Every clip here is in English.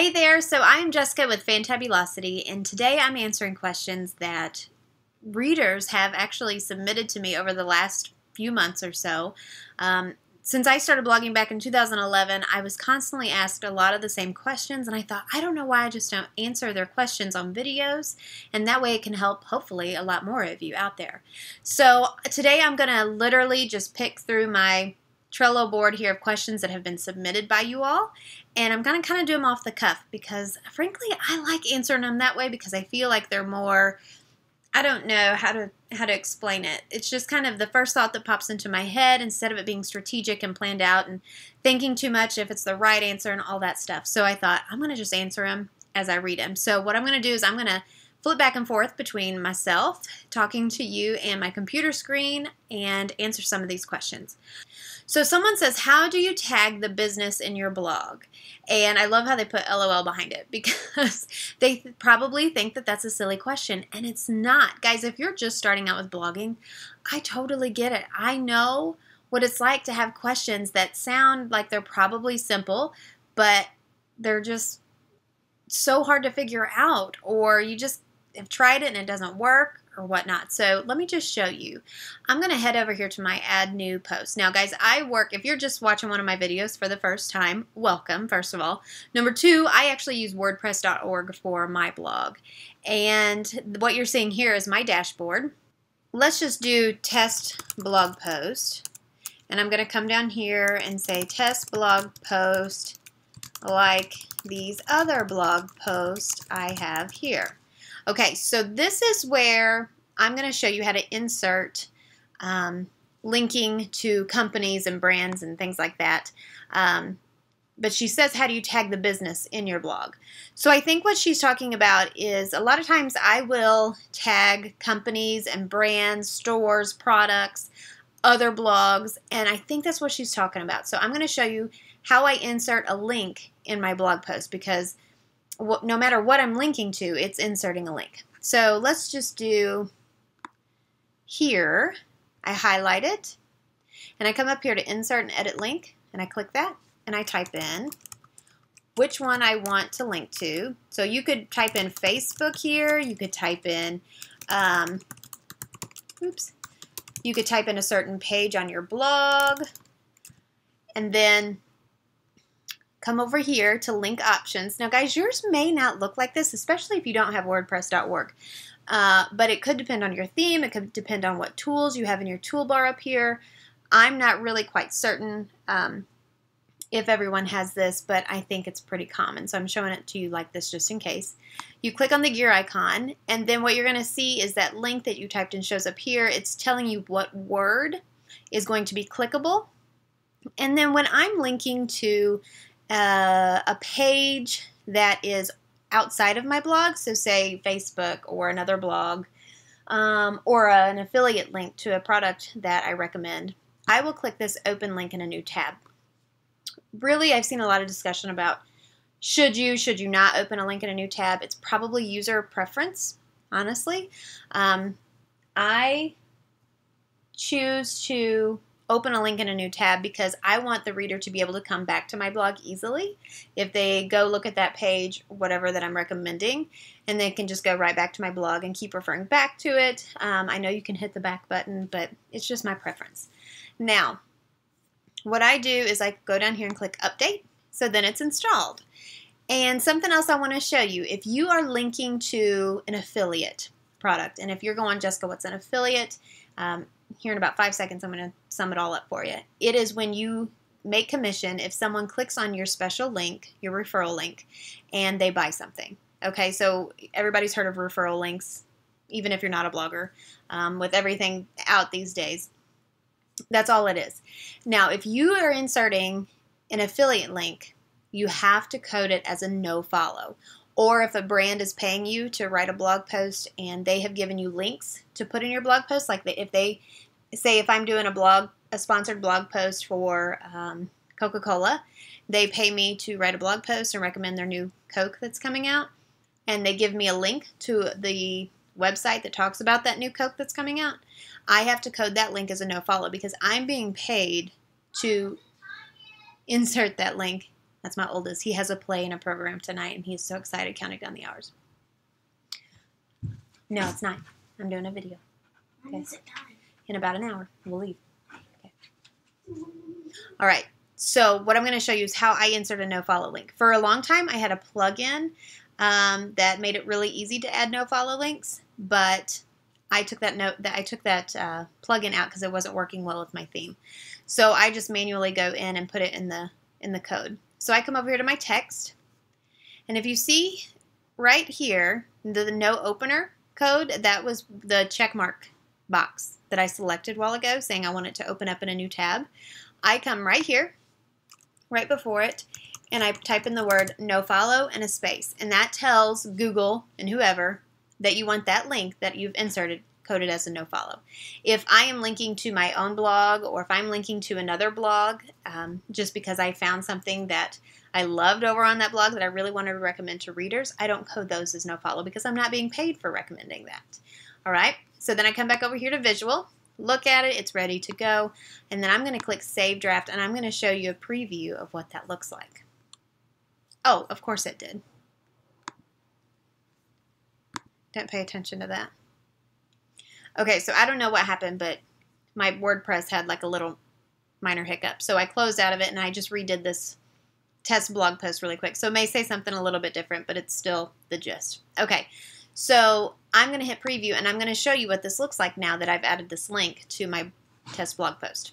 Hey there, so I'm Jessica with Fantabulosity, and today I'm answering questions that readers have actually submitted to me over the last few months or so. Since I started blogging back in 2011, I was constantly asked a lot of the same questions, and I thought, I don't know why I just don't answer their questions on videos, and that way it can help, hopefully, a lot more of you out there. So today I'm going to literally just pick through my Trello board here of questions that have been submitted by you all, and I'm going to kind of do them off the cuff because, frankly, I like answering them that way because I feel like they're more, I don't know how to explain it. It's just kind of the first thought that pops into my head instead of it being strategic and planned out and thinking too much if it's the right answer and all that stuff. So I thought I'm going to just answer them as I read them. So what I'm going to do is I'm going to flip back and forth between myself talking to you and my computer screen and answer some of these questions. So someone says, how do you tag the business in your blog? And I love how they put LOL behind it because they probably think that that's a silly question, and it's not. Guys, if you're just starting out with blogging, I totally get it. I know what it's like to have questions that sound like they're probably simple, but they're just so hard to figure out, or you just have tried it and it doesn't work or whatnot. So let me just show you. I'm going to head over here to my add new post. Now guys, if you're just watching one of my videos for the first time, welcome, first of all. Number two, I actually use wordpress.org for my blog. And what you're seeing here is my dashboard. Let's just do test blog post. And I'm going to come down here and say test blog post like these other blog posts I have here. Okay, so this is where I'm going to show you how to insert linking to companies and brands and things like that. But she says, how do you tag the business in your blog? So I think what she's talking about is a lot of times I will tag companies and brands, stores, products, other blogs, and I think that's what she's talking about. So I'm going to show you how I insert a link in my blog post because no matter what I'm linking to, it's inserting a link. So let's just do here. I highlight it, and I come up here to insert and edit link, and I click that, and I type in which one I want to link to. So you could type in Facebook here. You could type in, you could type in a certain page on your blog, and then come over here to link options. Now guys, yours may not look like this, especially if you don't have wordpress.org. But it could depend on your theme. It could depend on what tools you have in your toolbar up here. I'm not really quite certain if everyone has this, but I think it's pretty common. So I'm showing it to you like this just in case. You click on the gear icon, and then what you're going to see is that link that you typed in shows up here. It's telling you what word is going to be clickable. And then when I'm linking to a page that is outside of my blog, so say Facebook or another blog, or an affiliate link to a product that I recommend, I will click this open link in a new tab. Really, I've seen a lot of discussion about should you not open a link in a new tab. It's probably user preference, honestly. I choose to open a link in a new tab because I want the reader to be able to come back to my blog easily if they go look at that page, whatever that I'm recommending, and they can just go right back to my blog and keep referring back to it. I know you can hit the back button, but it's just my preference. Now, what I do is I go down here and click update, so then it's installed. And something else I want to show you, if you are linking to an affiliate product, and if you're going, Jessica, what's an affiliate? Here in about 5 seconds, I'm going to sum it all up for you. It is when you make commission if someone clicks on your special link, your referral link, and they buy something. Okay, so everybody's heard of referral links, even if you're not a blogger, with everything out these days. That's all it is. Now, if you are inserting an affiliate link, you have to code it as a no follow. Or if a brand is paying you to write a blog post and they have given you links to put in your blog post, like if they say if I'm doing a sponsored blog post for Coca-Cola, they pay me to write a blog post and recommend their new Coke that's coming out, and they give me a link to the website that talks about that new Coke that's coming out, I have to code that link as a no follow because I'm being paid to insert that link That's my oldest. He has a play and a program tonight, and he's so excited counting down the hours. No, it's 9. I'm doing a video. Okay. In about an hour, we'll leave. Okay. All right. So what I'm going to show you is how I insert a no-follow link. For a long time, I had a plugin that made it really easy to add no-follow links, but I took that plugin out because it wasn't working well with my theme. So I just manually go in and put it in the code. So I come over here to my text, and if you see right here the no opener code, that was the check mark box that I selected a while ago saying I want it to open up in a new tab. I come right here, right before it, and I type in the word no follow and a space, and that tells Google and whoever that you want that link that you've inserted coded as a no follow. If I am linking to my own blog, or if I'm linking to another blog just because I found something that I loved over on that blog that I really wanted to recommend to readers, I don't code those as no follow because I'm not being paid for recommending that. All right, so then I come back over here to visual, look at it, it's ready to go, and then I'm going to click Save Draft, and I'm going to show you a preview of what that looks like. Oh, of course it did. Don't pay attention to that. Okay, so I don't know what happened, but my WordPress had like a little minor hiccup. So I closed out of it, and I just redid this test blog post really quick. So it may say something a little bit different, but it's still the gist. Okay, so I'm going to hit preview, and I'm going to show you what this looks like now that I've added this link to my test blog post.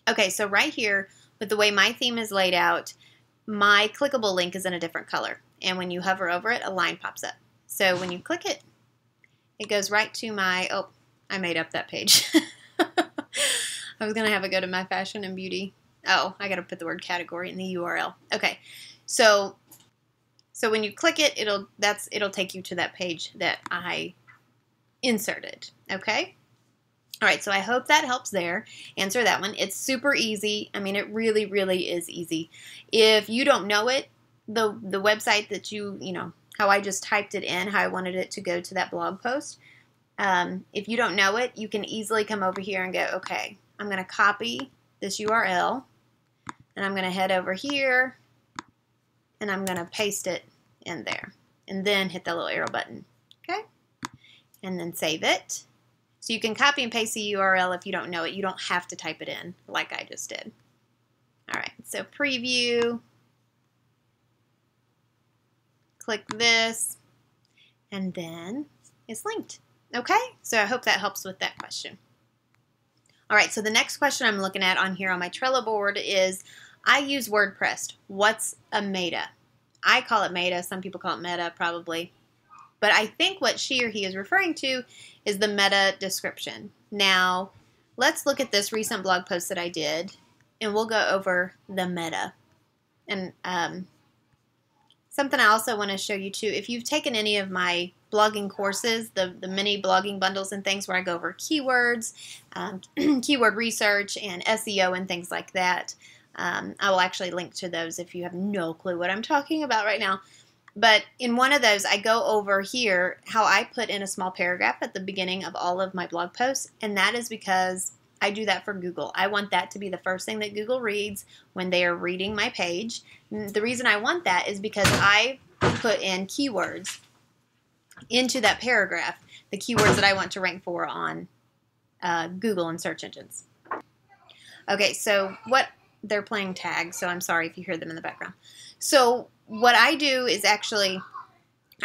Okay, so right here, with the way my theme is laid out, my clickable link is in a different color. And when you hover over it, a line pops up. So when you click it, it goes right to my, oh, I made up that page. I was going to have it go to my fashion and beauty. Oh, I got to put the word category in the URL. Okay, so when you click it, it'll take you to that page that I inserted. Okay. All right, so I hope that helps there. Answer that one. It's super easy. I mean, it really, really is easy. If you don't know it, the website that you know, how I just typed it in, how I wanted it to go to that blog post, if you don't know it, you can easily come over here and go, okay, I'm going to copy this URL, and I'm going to head over here, and I'm going to paste it in there, and then hit the little arrow button, okay? And then save it. So you can copy and paste the URL if you don't know it. You don't have to type it in like I just did. All right, so preview. Click this, and then it's linked. Okay, so I hope that helps with that question. All right, so the next question I'm looking at on here on my Trello board is, I use WordPress. What's a meta? I call it meta. Some people call it meta, probably. But I think what she or he is referring to is the meta description. Now, let's look at this recent blog post that I did, and we'll go over the meta. And something I also want to show you too, if you've taken any of my blogging courses, the mini blogging bundles and things where I go over keywords, keyword research, and SEO and things like that, I will actually link to those if you have no clue what I'm talking about right now. But in one of those, I go over here how I put in a small paragraph at the beginning of all of my blog posts, and that is because I do that for Google. I want that to be the first thing that Google reads when they are reading my page. The reason I want that is because I put in keywords into that paragraph, the keywords that I want to rank for on Google and search engines. Okay, so they're playing tag, so I'm sorry if you hear them in the background. So what I do is actually,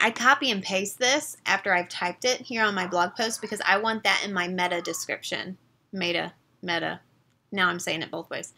I copy and paste this after I've typed it here on my blog post because I want that in my meta description. Meta. Now I'm saying it both ways.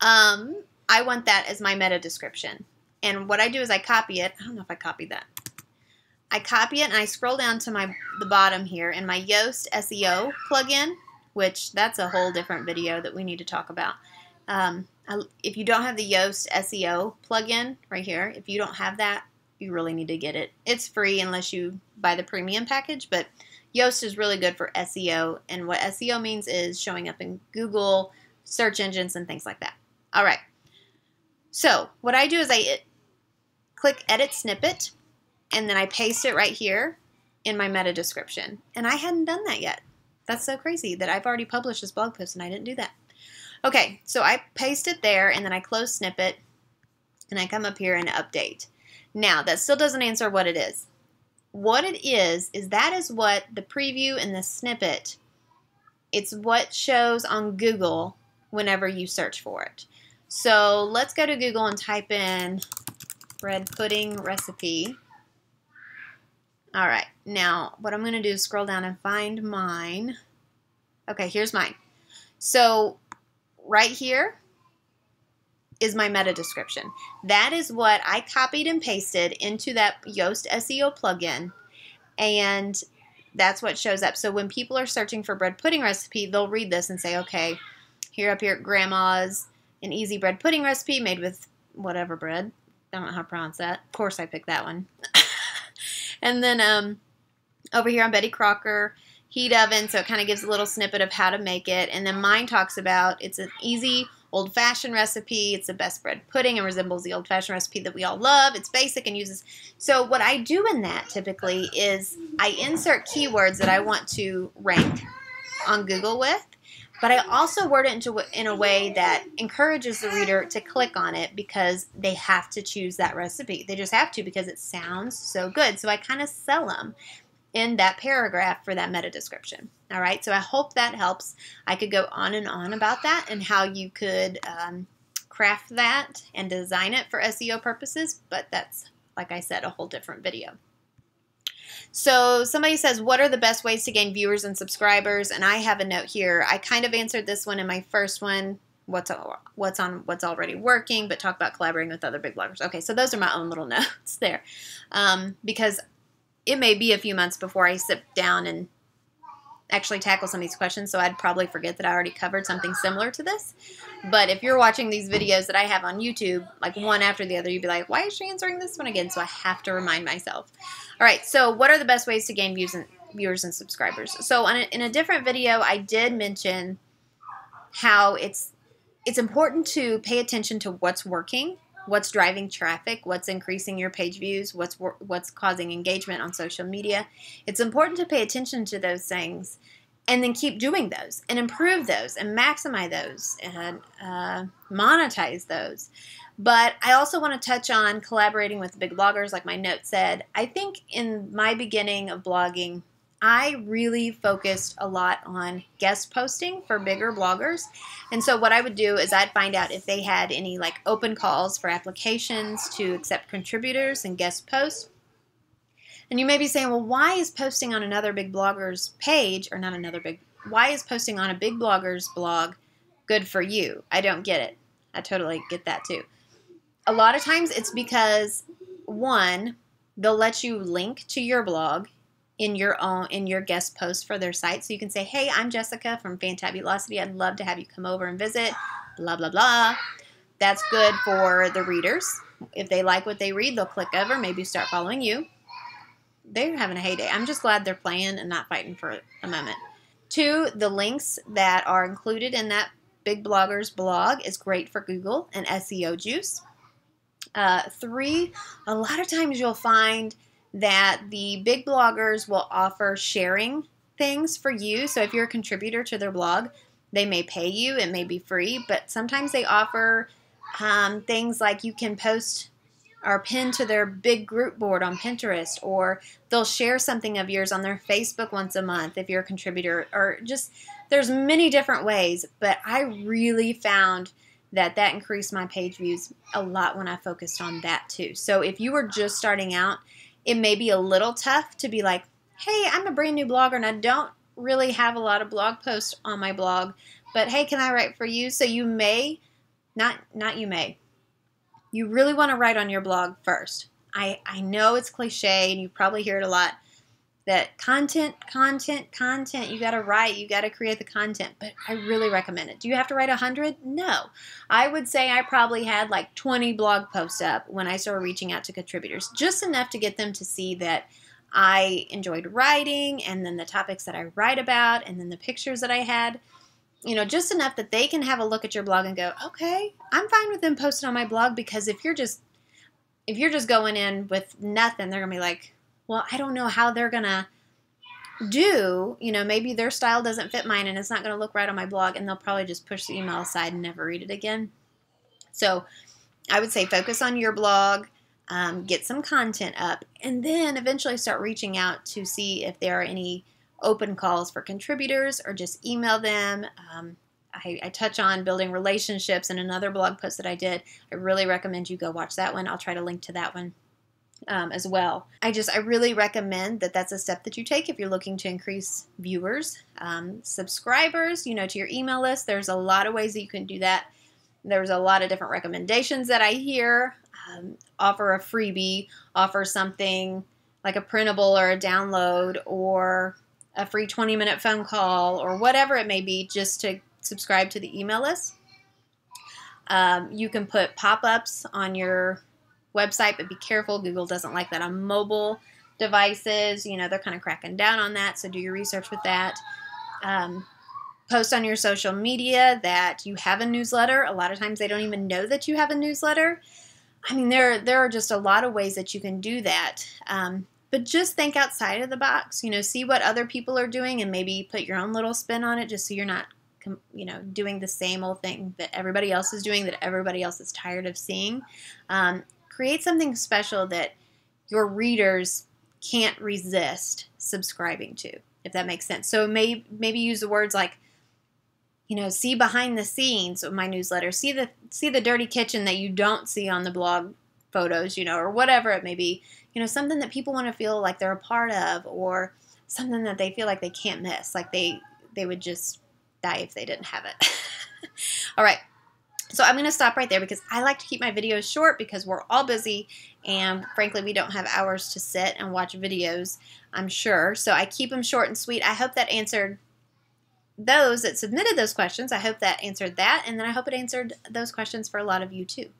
I want that as my meta description. And what I do is I copy it. I don't know if I copied that. I copy it and I scroll down to the bottom here in my Yoast SEO plugin, which that's a whole different video that we need to talk about. If you don't have the Yoast SEO plugin right here, if you don't have that, you really need to get it. It's free unless you buy the premium package, but Yoast is really good for SEO, and what SEO means is showing up in Google, search engines, and things like that. All right. So what I do is I click Edit Snippet, and then I paste it right here in my meta description. And I hadn't done that yet. That's so crazy that I've already published this blog post and I didn't do that. Okay, so I paste it there, and then I close Snippet, and I come up here and update. Now, that still doesn't answer what it is. What it is that is what the preview and the snippet, it's what shows on Google whenever you search for it. So let's go to Google and type in bread pudding recipe. All right, now what I'm going to do is scroll down and find mine. Okay, here's mine. So right here is my meta description. That is what I copied and pasted into that Yoast SEO plugin, and that's what shows up. So when people are searching for bread pudding recipe, they'll read this and say, okay, here up here, Grandma's an easy bread pudding recipe made with whatever bread. I don't know how to pronounce that. Of course I picked that one. And then over here on Betty Crocker, heat oven, so it kind of gives a little snippet of how to make it. And then mine talks about it's an easy old-fashioned recipe. It's the best bread pudding and resembles the old-fashioned recipe that we all love. It's basic and uses. So what I do in that typically is I insert keywords that I want to rank on Google with, but I also word it in a way that encourages the reader to click on it because they have to choose that recipe. They just have to because it sounds so good. So I kind of sell them in that paragraph for that meta description. All right, so I hope that helps. I could go on and on about that and how you could craft that and design it for SEO purposes, but that's, like I said, a whole different video. So somebody says, what are the best ways to gain viewers and subscribers? And I have a note here. I kind of answered this one in my first one, what's already working, but talk about collaborating with other big bloggers. Okay, so those are my own little notes there, because it may be a few months before I sit down and actually tackle some of these questions, so I'd probably forget that I already covered something similar to this. But if you're watching these videos that I have on YouTube, like one after the other, you'd be like, why is she answering this one again? So I have to remind myself. All right, so what are the best ways to gain viewers and subscribers? So in a different video, I did mention how it's important to pay attention to what's working, what's driving traffic, what's increasing your page views, what's causing engagement on social media. It's important to pay attention to those things and then keep doing those and improve those and maximize those and monetize those. But I also want to touch on collaborating with big bloggers, like my note said. I think in my beginning of blogging, I really focused a lot on guest posting for bigger bloggers. And so what I would do is I'd find out if they had any like open calls for applications to accept contributors and guest posts. And you may be saying, well, why is posting on another big blogger's page, or not another big, why is posting on a big blogger's blog good for you? I don't get it. I totally get that too. A lot of times it's because, one, they'll let you link to your blog in your guest post for their site. So you can say, hey, I'm Jessica from Fantabulosity. I'd love to have you come over and visit, blah, blah, blah. That's good for the readers. If they like what they read, they'll click over, maybe start following you. They're having a heyday. I'm just glad they're playing and not fighting for a moment. Two, the links that are included in that big blogger's blog is great for Google and SEO juice. Three, a lot of times you'll find that the big bloggers will offer sharing things for you. So if you're a contributor to their blog, they may pay you. It may be free, but sometimes they offer things like you can post or pin to their big group board on Pinterest, or they'll share something of yours on their Facebook once a month if you're a contributor, or just there's many different ways. But I really found that increased my page views a lot when I focused on that too. So if you were just starting out, it may be a little tough to be like, hey, I'm a brand new blogger and I don't really have a lot of blog posts on my blog, but hey, can I write for you? So you may, you really want to write on your blog first. I know it's cliche and you probably hear it a lot, that content, you got to write, you got to create the content, but I really recommend it. Do you have to write 100? No. I would say I probably had like 20 blog posts up when I started reaching out to contributors, just enough to get them to see that I enjoyed writing, and then the topics that I write about, and then the pictures that I had, you know, just enough that they can have a look at your blog and go, okay, I'm fine with them posting on my blog. Because if you're just going in with nothing, they're gonna be like, well, I don't know how they're going to do, you know, maybe their style doesn't fit mine and it's not going to look right on my blog, and they'll probably just push the email aside and never read it again. So I would say focus on your blog, get some content up, and then eventually start reaching out to see if there are any open calls for contributors, or just email them. I touch on building relationships in another blog post that I did. I really recommend you go watch that one. I'll try to link to that one as well. I really recommend that that's a step that you take if you're looking to increase viewers, subscribers, to your email list. There's a lot of ways that you can do that. There's a lot of different recommendations that I hear. Offer a freebie, offer something like a printable or a download, or a free 20-minute phone call, or whatever it may be, just to subscribe to the email list. You can put pop-ups on your website, but be careful. Google doesn't like that on mobile devices. They're kind of cracking down on that, so do your research with that. Post on your social media that you have a newsletter. A lot of times they don't even know that you have a newsletter. I mean, there are just a lot of ways that you can do that. But just think outside of the box. See what other people are doing and maybe put your own little spin on it, just so you're not doing the same old thing that everybody else is doing, that everybody else is tired of seeing. Create something special that your readers can't resist subscribing to, if that makes sense. So maybe use the words like, see behind the scenes of my newsletter, see the dirty kitchen that you don't see on the blog photos, or whatever it may be. Something that people want to feel like they're a part of, or something that they feel like they can't miss, like they would just die if they didn't have it. All right. So I'm going to stop right there, because I like to keep my videos short, because we're all busy, and frankly, we don't have hours to sit and watch videos, I'm sure. So I keep them short and sweet. I hope that answered those that submitted those questions. I hope that answered that, and then I hope it answered those questions for a lot of you too.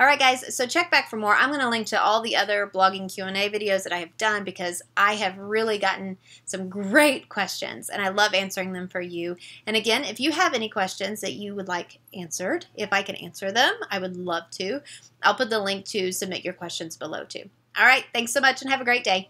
All right, guys, so check back for more. I'm going to link to all the other blogging Q&A videos that I have done, because I have really gotten some great questions, and I love answering them for you. And again, if you have any questions that you would like answered, if I can answer them, I would love to. I'll put the link to submit your questions below too. All right, thanks so much, and have a great day.